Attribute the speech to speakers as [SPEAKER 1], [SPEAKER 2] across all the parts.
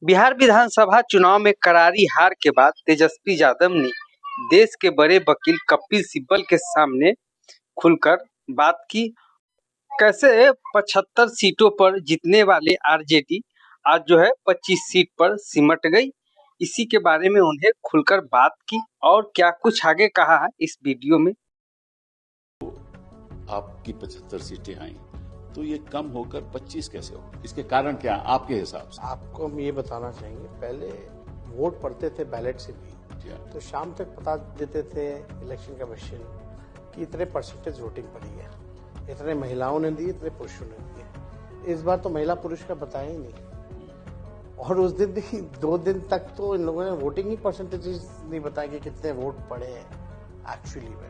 [SPEAKER 1] बिहार विधानसभा चुनाव में करारी हार के बाद तेजस्वी यादव ने देश के बड़े वकील कपिल सिब्बल के सामने खुलकर बात की। कैसे 75 सीटों पर जीतने वाले आरजेडी आज जो है 25 सीट पर सिमट गई, इसी के बारे में उन्हें खुलकर बात की और क्या कुछ आगे कहा है इस वीडियो में।
[SPEAKER 2] आपकी 75 सीटें आई तो ये कम होकर 25 कैसे हो, इसके कारण क्या आपके हिसाब से?
[SPEAKER 3] आपको हम ये बताना चाहेंगे, पहले वोट पड़ते थे बैलेट से भी, तो शाम तक बता देते थे इलेक्शन कमीशन कि इतने परसेंटेज वोटिंग पड़ी है, इतने महिलाओं ने दी, इतने पुरुषों ने दिए। इस बार तो महिला पुरुष का बताया ही नहीं, और उस दिन भी 2 दिन तक तो इन लोगों ने वोटिंग ही परसेंटेजेस नहीं बताया कि कितने वोट पड़े हैं एक्चुअली में।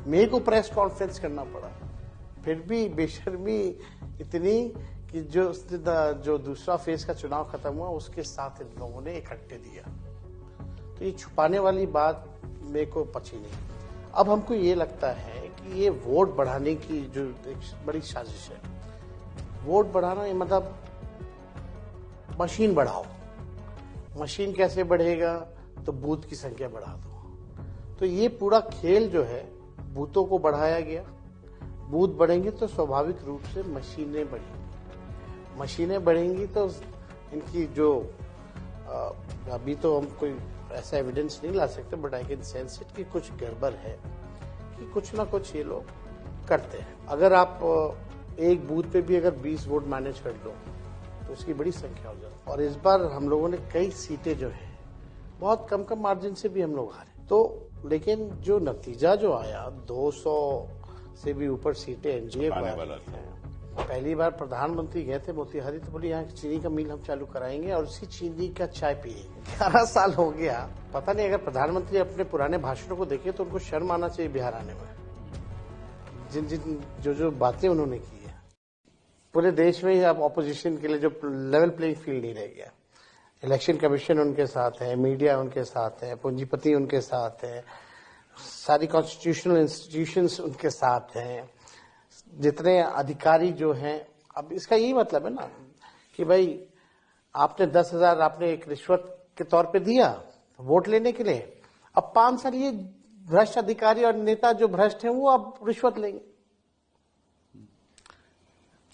[SPEAKER 3] मेरे को प्रेस कॉन्फ्रेंस करना पड़ा, फिर भी बेशर्मी इतनी कि जो दूसरा फेज का चुनाव खत्म हुआ उसके साथ इन लोगों ने इकट्ठे दिया। तो ये छुपाने वाली बात मेरे को पची नहीं। अब हमको ये लगता है कि ये वोट बढ़ाने की जो एक बड़ी साजिश है, वोट बढ़ाना ये मतलब मशीन बढ़ाओ। मशीन कैसे बढ़ेगा? तो बूथ की संख्या बढ़ा दो। तो ये पूरा खेल जो है, बूथों को बढ़ाया गया। बूथ बढ़ेंगे तो स्वाभाविक रूप से मशीनें बढ़ेंगी, मशीनें बढ़ेंगी तो इनकी जो अभी तो हम कोई ऐसा एविडेंस नहीं ला सकते, but I can sense it कि कुछ गड़बड़ है, कि कुछ ना कुछ ये लोग करते हैं। अगर आप एक बूथ पे भी अगर 20 वोट मैनेज कर लो तो उसकी बड़ी संख्या हो जाती है। और इस बार हम लोगों ने कई सीटें जो है बहुत कम कम मार्जिन से भी हम लोग हारे। तो लेकिन जो नतीजा जो आया, 200 से भी ऊपर सीटें एनडीए को हैं। पहली बार प्रधानमंत्री गए थे मोतिहारी, तो बोली यहाँ चीनी का मिल हम चालू कराएंगे और उसी चीनी का चाय पिएंगे। 11 साल हो गया, पता नहीं अगर प्रधानमंत्री अपने पुराने भाषणों को देखे तो उनको शर्म आना चाहिए बिहार आने में, जो बातें उन्होंने की है। पूरे देश में ही अब ऑपोजिशन के लिए जो लेवल प्लेइंग फील्ड नहीं रह गया। इलेक्शन कमीशन उनके साथ है, मीडिया उनके साथ है, पूंजीपति उनके साथ है, सारी कॉन्स्टिट्यूशनल इंस्टीट्यूशंस उनके साथ हैं, जितने अधिकारी जो हैं। अब इसका यही मतलब है ना कि भाई आपने 10,000 आपने एक रिश्वत के तौर पे दिया वोट लेने के लिए, अब 5 साल ये भ्रष्ट अधिकारी और नेता जो भ्रष्ट हैं वो अब रिश्वत लेंगे।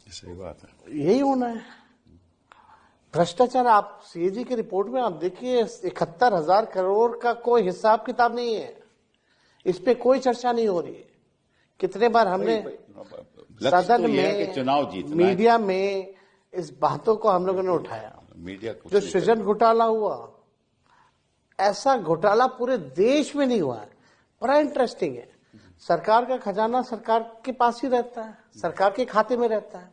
[SPEAKER 2] सही बात है,
[SPEAKER 3] यही होना है। भ्रष्टाचार आप सीएजी की रिपोर्ट में आप देखिए, 71,000 करोड़ का कोई हिसाब किताब नहीं है, इस पे कोई चर्चा नहीं हो रही है। कितने बार हमने सदन
[SPEAKER 2] तो
[SPEAKER 3] में,
[SPEAKER 2] चुनाव जीतना,
[SPEAKER 3] मीडिया में इस बातों को हम लोगों ने उठाया।
[SPEAKER 2] मीडिया को
[SPEAKER 3] जो सृजन घोटाला हुआ, ऐसा घोटाला पूरे देश में नहीं हुआ है। बड़ा इंटरेस्टिंग है। सरकार का खजाना सरकार के पास ही रहता है, सरकार के खाते में रहता है।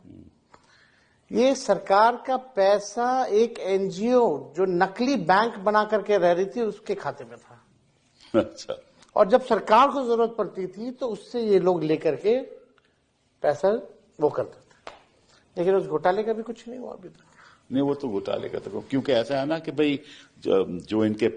[SPEAKER 3] ये सरकार का पैसा एक एनजीओ जो नकली बैंक बना करके रह रही थी उसके खाते में था।
[SPEAKER 2] अच्छा।
[SPEAKER 3] और जब सरकार को जरूरत पड़ती थी तो उससे ये लोग लेकर के पैसा वो करते थे। लेकिन उस घोटाले का भी कुछ नहीं हुआ अभी तक।
[SPEAKER 2] नहीं, वो तो घोटाले का तो, क्योंकि ऐसा है ना कि भाई जो इनके